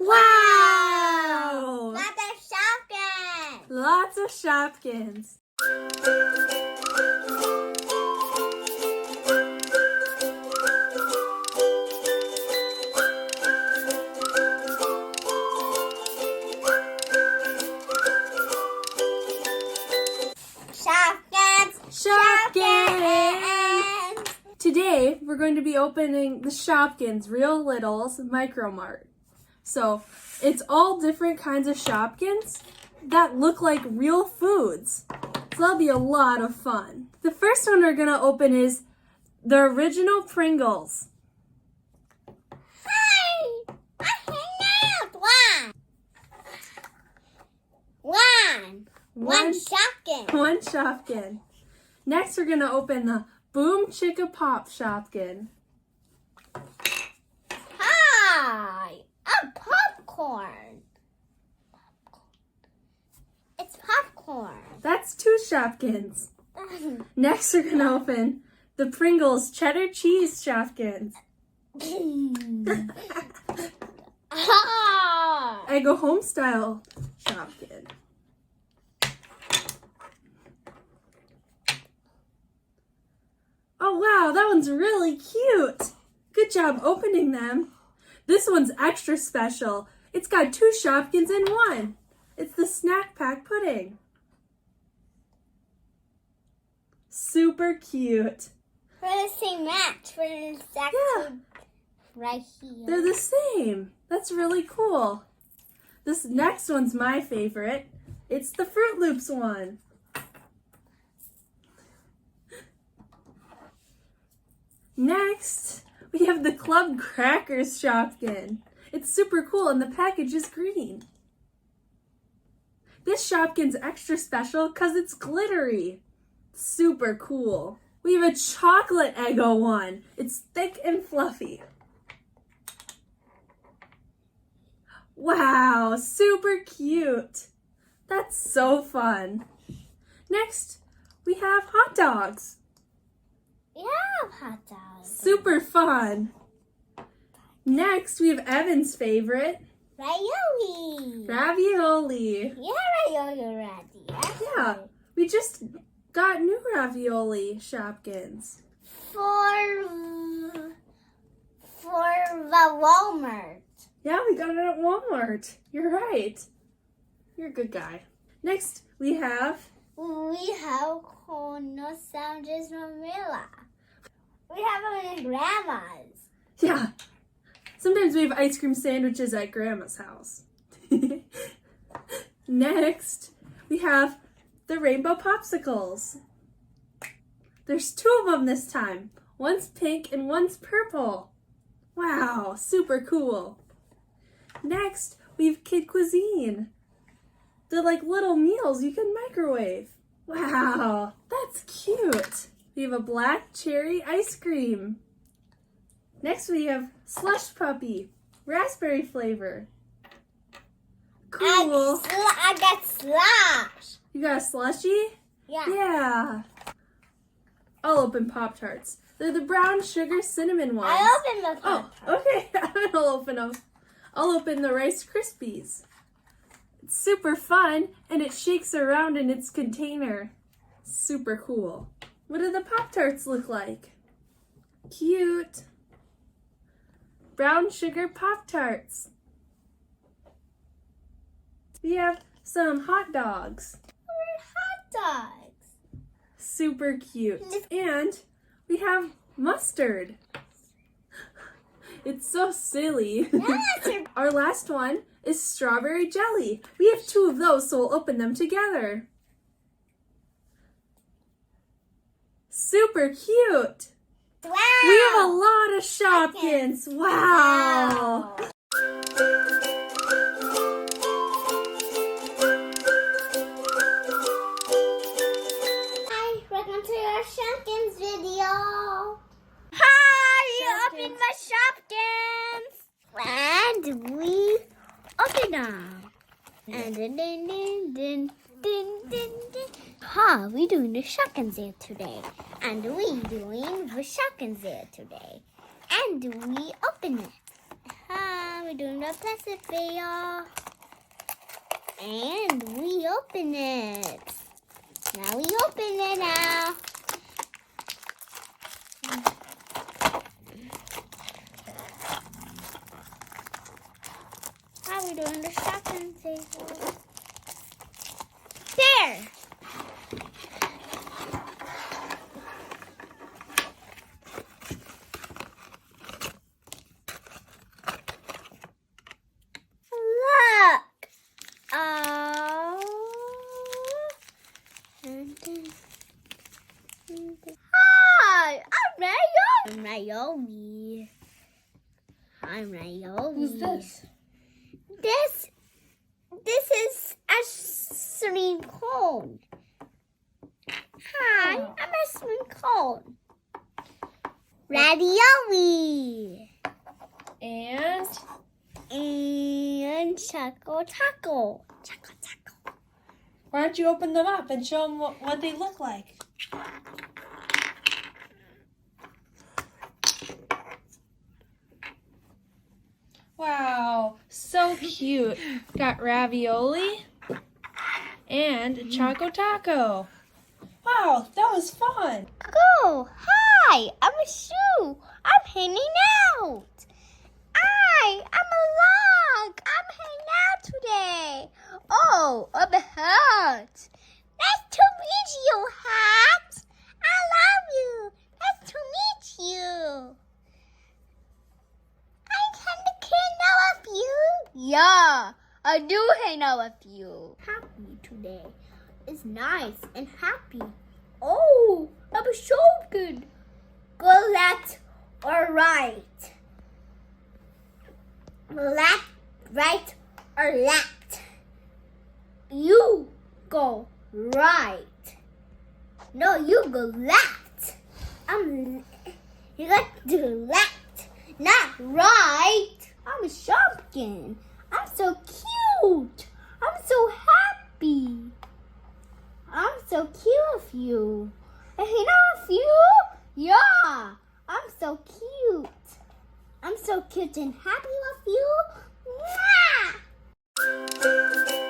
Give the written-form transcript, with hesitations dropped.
Wow! Lots of Shopkins! Lots of Shopkins. Shopkins! Today, we're going to be opening the Shopkins Real Littles Micro Mart. So, it's all different kinds of Shopkins that look like real foods. So that'll be a lot of fun. The first one we're going to open is the original Pringles. Hi! I hang out! One Shopkin. One Shopkin. Next, we're going to open the Boom Chicka Pop Shopkin. Hi! A popcorn. It's popcorn. That's two Shopkins. Next, we're going to open the Pringles Cheddar Cheese Shopkins. Eggo Home Style Shopkin. Oh wow, that one's really cute. Good job opening them. This one's extra special. It's got two Shopkins in one. It's the Snack Pack Pudding. Super cute. We're the same match. We're exactly right here. They're the same. That's really cool. This next one's my favorite. It's the Fruit Loops one. Next, we have the Club Crackers Shopkin. It's super cool and the package is green. This Shopkin's extra special because it's glittery. Super cool. We have a chocolate Eggo one. It's thick and fluffy. Wow, super cute. That's so fun. Next, we have hot dogs. Yeah, hot dogs. Super fun. Next, we have Evan's favorite. Ravioli. Ravioli. Yeah, ravioli ready. Yeah, we just got new ravioli Shopkins. For the Walmart. Yeah, we got it at Walmart. You're right. You're a good guy. Next, we have corn sandwiches from Mila. We have them in Grandma's. Yeah. Sometimes we have ice cream sandwiches at Grandma's house. Next, we have the rainbow popsicles. There's two of them this time. One's pink and one's purple. Wow, super cool. Next, we have Kid Cuisine. They're like little meals you can microwave. Wow, that's cute. We have a black cherry ice cream. Next, we have Slush Puppy, raspberry flavor. Cool. I got slush. You got a slushie? Yeah. Yeah. I'll open Pop-Tarts. They're the brown sugar cinnamon ones. I opened the Oh, okay. I'll open them. I'll open the Rice Krispies. It's super fun, and it shakes around in its container. Super cool. What do the Pop-Tarts look like? Cute. Brown sugar Pop-Tarts. We have some hot dogs. We're hot dogs. Super cute. And we have mustard. It's so silly. Our last one is strawberry jelly. We have two of those, so we'll open them together. Super cute. Wow. We have a lot of Shopkins. Wow. Hi, welcome to our Shopkins video. Hi, you opened my Shopkins. And we opened them. And then. Ha, we doing the Shopkins here today. And we doing the Shopkins here today. And we open it. we're doing the plastic video. And we open it. Now we open it now. How are we doing the Shopkins table? There! Look! Oh! Hi! I'm Naomi. I'm Naomi. Who's this? This is Ashley Cone. Hi, Oh. I'm Ashley Cone. Ravioli. And Choco Taco. Choco Taco. why don't you open them up and show them what they look like? Wow, so cute. Got ravioli and Choco Taco. Wow, that was fun. Go. Hi, I'm a shoe. I'm hanging out. I'm a log. I'm hanging out today. Oh, a hat. Nice to meet you, hat. I love you. Nice to meet you. I can hang out with you. Yeah, I do hang out with you. Happy today. Is nice and happy. Oh, that was so good. Go left or right? Left, right, or left? You go right. No, you go left. You got to do left, not right. I'm a Shopkin. I'm so cute. I'm so happy. I'm so cute with you. And hang out with you? Yeah. I'm so cute. I'm so cute and happy with you. Mwah!